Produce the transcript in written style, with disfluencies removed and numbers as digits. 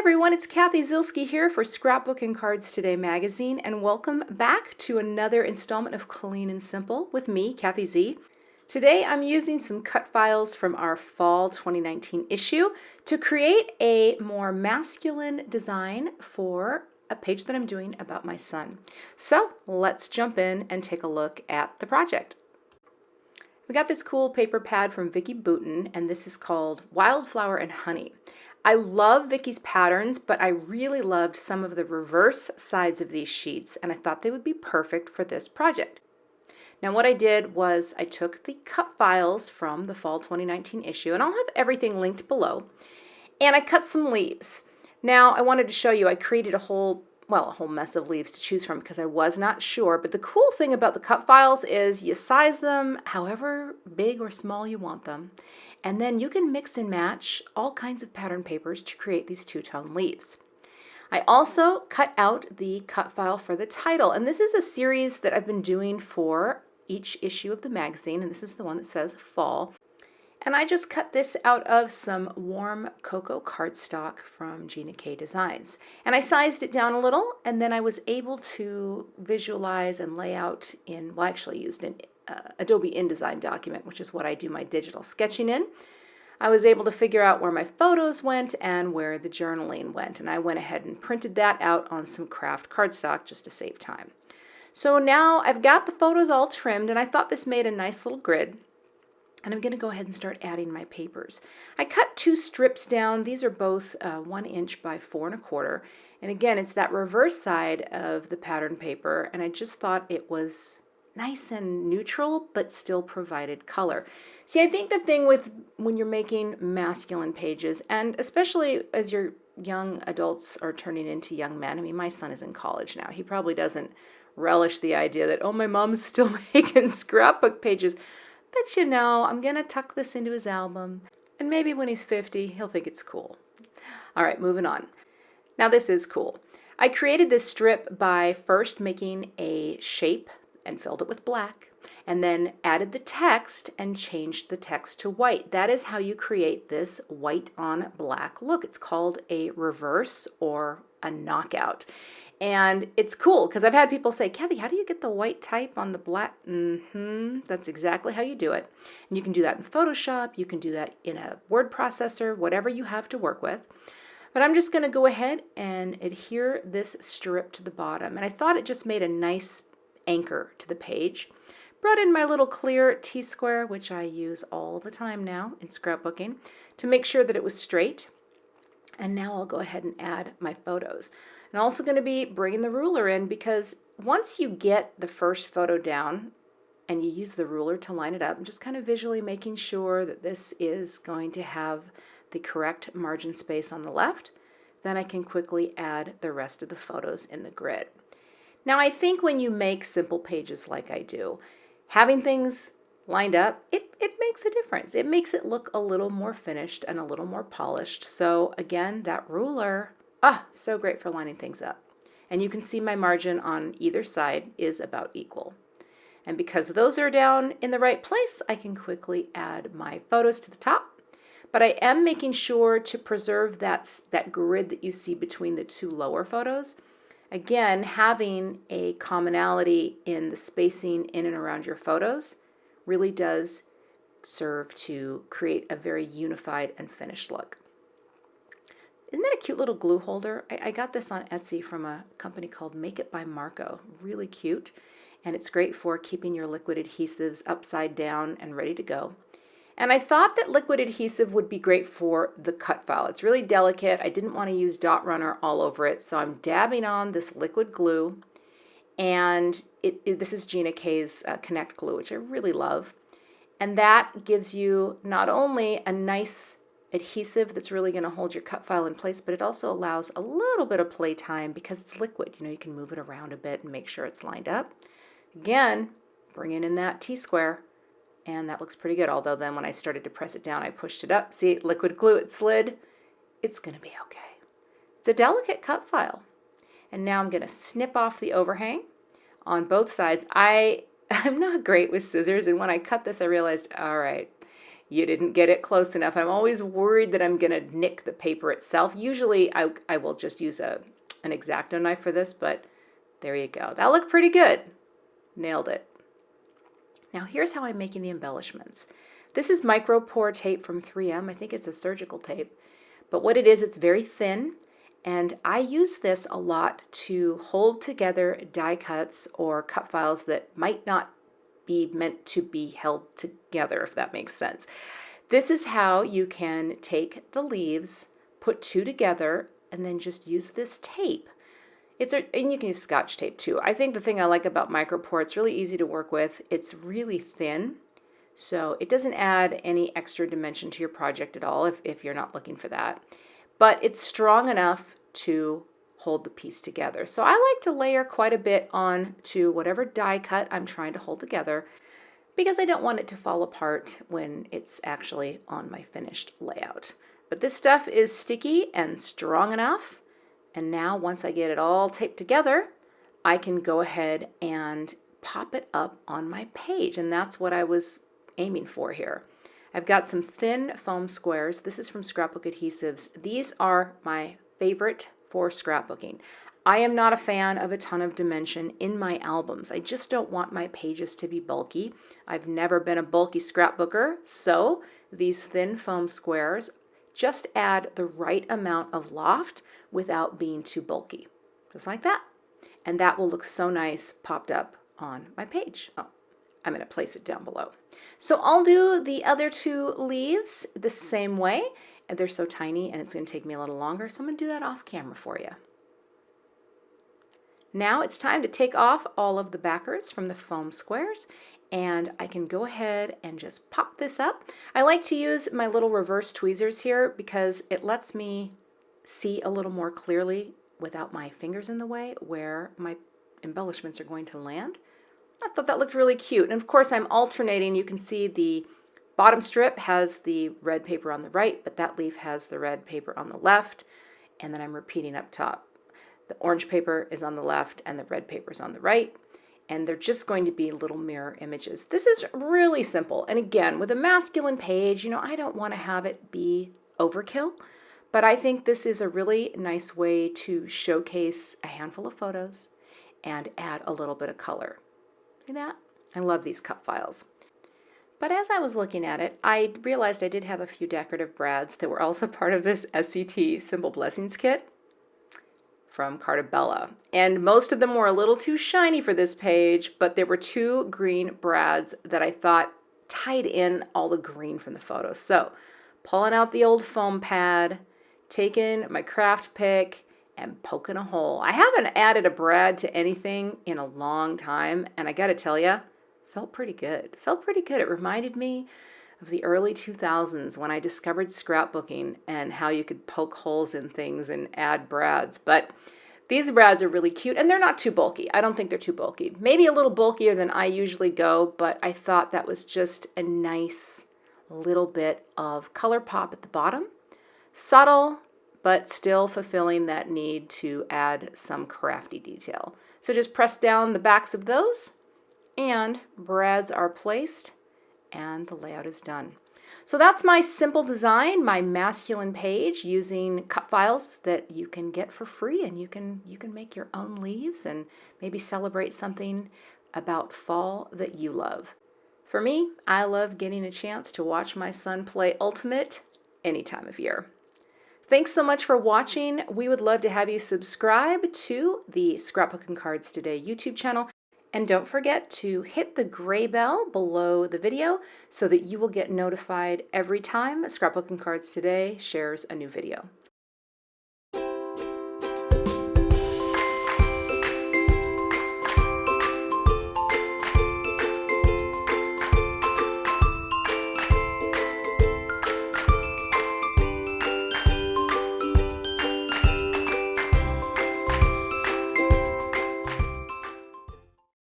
Everyone, it's Cathy Zilski here for Scrapbooking Cards Today magazine, and welcome back to another installment of Clean and Simple with me, Cathy Z. Today I'm using some cut files from our fall 2019 issue to create a more masculine design for a page that I'm doing about my son. So let's jump in and take a look at the project. We got this cool paper pad from Vicki Boutin, and this is called Wildflower and Honey. I love Vicki's patterns, but I really loved some of the reverse sides of these sheets, and I thought they would be perfect for this project. Now what I did was I took the cut files from the fall 2019 issue, and I'll have everything linked below, and I cut some leaves. Now I wanted to show you I created a whole mess of leaves to choose from because I was not sure, but the cool thing about the cut files is you size them however big or small you want them, and then you can mix and match all kinds of pattern papers to create these two-tone leaves. I also cut out the cut file for the title, and this is a series that I've been doing for each issue of the magazine, and this is the one that says Fall. And I just cut this out of some warm cocoa cardstock from Gina K Designs. And I sized it down a little, and then I was able to visualize and lay out in, well, I actually used an Adobe InDesign document, which is what I do my digital sketching in. I was able to figure out where my photos went and where the journaling went, and I went ahead and printed that out on some craft cardstock just to save time. So now I've got the photos all trimmed, and I thought this made a nice little grid. And I'm going to go ahead and start adding my papers. I cut two strips down. These are both 1 inch by 4 1/4. And again, it's that reverse side of the pattern paper, and I just thought it was nice and neutral, but still provided color. See, I think the thing with when you're making masculine pages, and especially as your young adults are turning into young men, I mean, my son is in college now. He probably doesn't relish the idea that, oh, my mom's still making scrapbook pages. But you know, I'm going to tuck this into his album, and maybe when he's 50, he'll think it's cool. All right, moving on. Now this is cool. I created this strip by first making a shape and filled it with black, and then added the text and changed the text to white. That is how you create this white on black look. It's called a reverse or a knockout. And it's cool because I've had people say, Cathy, how do you get the white type on the black? That's exactly how you do it. And you can do that in Photoshop. You can do that in a word processor, whatever you have to work with. But I'm just going to go ahead and adhere this strip to the bottom. And I thought it just made a nice anchor to the page. Brought in my little clear T-square, which I use all the time now in scrapbooking, to make sure that it was straight. And now I'll go ahead and add my photos. I'm also going to be bringing the ruler in because once you get the first photo down and you use the ruler to line it up, I'm just kind of visually making sure that this is going to have the correct margin space on the left. Then I can quickly add the rest of the photos in the grid. Now I think when you make simple pages like I do, having things lined up, it makes a difference. It makes it look a little more finished and a little more polished. So again, that ruler, so great for lining things up. And you can see my margin on either side is about equal. And because those are down in the right place, I can quickly add my photos to the top. But I am making sure to preserve that grid that you see between the two lower photos. Again, having a commonality in the spacing in and around your photos really does serve to create a very unified and finished look. Isn't that a cute little glue holder? I got this on Etsy from a company called Make It by Marco. Really cute. And it's great for keeping your liquid adhesives upside down and ready to go. And I thought that liquid adhesive would be great for the cut file. It's really delicate. I didn't want to use dot runner all over it, so I'm dabbing on this liquid glue. And this is Gina K's Connect glue, which I really love. And that gives you not only a nice adhesive that's really going to hold your cut file in place, but it also allows a little bit of play time because it's liquid. You know, you can move it around a bit and make sure it's lined up. Again, bringing in that T-square, and that looks pretty good. Although then when I started to press it down, I pushed it up. See, liquid glue, it slid. It's going to be okay. It's a delicate cut file. And now I'm going to snip off the overhang on both sides. I'm not great with scissors, and when I cut this, I realized, all right, You didn't get it close enough. I'm always worried that I'm going to nick the paper itself. Usually I will just use an X-Acto knife for this, but there you go. That looked pretty good. Nailed it. Now here's how I'm making the embellishments. This is micro pore tape from 3M. I think it's a surgical tape. But what it is, it's very thin. And I use this a lot to hold together die cuts or cut files that might not be meant to be held together, if that makes sense. This is how you can take the leaves, put two together, and then just use this tape. And you can use Scotch tape too. I think the thing I like about micropore, it's really easy to work with. It's really thin, so it doesn't add any extra dimension to your project at all if you're not looking for that. But it's strong enough to hold the piece together. So I like to layer quite a bit on to whatever die cut I'm trying to hold together because I don't want it to fall apart when it's actually on my finished layout. But this stuff is sticky and strong enough. And now once I get it all taped together, I can go ahead and pop it up on my page. And that's what I was aiming for here. I've got some thin foam squares. This is from Scrapbook Adhesives. These are my favorite for scrapbooking. I am not a fan of a ton of dimension in my albums. I just don't want my pages to be bulky. I've never been a bulky scrapbooker, so these thin foam squares just add the right amount of loft without being too bulky. Just like that. And that will look so nice popped up on my page. Oh, I'm going to place it down below. So I'll do the other two leaves the same way. And they're so tiny and it's going to take me a little longer. So I'm going to do that off camera for you. Now it's time to take off all of the backers from the foam squares. And I can go ahead and just pop this up. I like to use my little reverse tweezers here because it lets me see a little more clearly without my fingers in the way where my embellishments are going to land. I thought that looked really cute. And of course I'm alternating. You can see the bottom strip has the red paper on the right, but that leaf has the red paper on the left. And then I'm repeating up top. The orange paper is on the left and the red paper is on the right. And they're just going to be little mirror images. This is really simple. And again, with a masculine page, I don't want to have it be overkill, but I think this is a really nice way to showcase a handful of photos and add a little bit of color. See that? I love these cut files. But as I was looking at it, I realized I did have a few decorative brads that were also part of this SCT Simple Blessings kit from Cartabella. And most of them were a little too shiny for this page, but there were two green brads that I thought tied in all the green from the photos. So pulling out the old foam pad, taking my craft pick, and poking a hole. I haven't added a brad to anything in a long time, and I gotta tell you, felt pretty good. Felt pretty good. It reminded me of the early 2000s when I discovered scrapbooking and how you could poke holes in things and add brads. But these brads are really cute and they're not too bulky. I don't think they're too bulky. Maybe a little bulkier than I usually go, but I thought that was just a nice little bit of color pop at the bottom. Subtle, but still fulfilling that need to add some crafty detail. So just press down the backs of those and brads are placed and the layout is done. So that's my simple design, my masculine page using cut files that you can get for free, and you can make your own leaves and maybe celebrate something about fall that you love. For me, I love getting a chance to watch my son play Ultimate any time of year. Thanks so much for watching. We would love to have you subscribe to the Scrapbook and Cards Today YouTube channel. And don't forget to hit the gray bell below the video so that you will get notified every time Scrapbook and Cards Today shares a new video.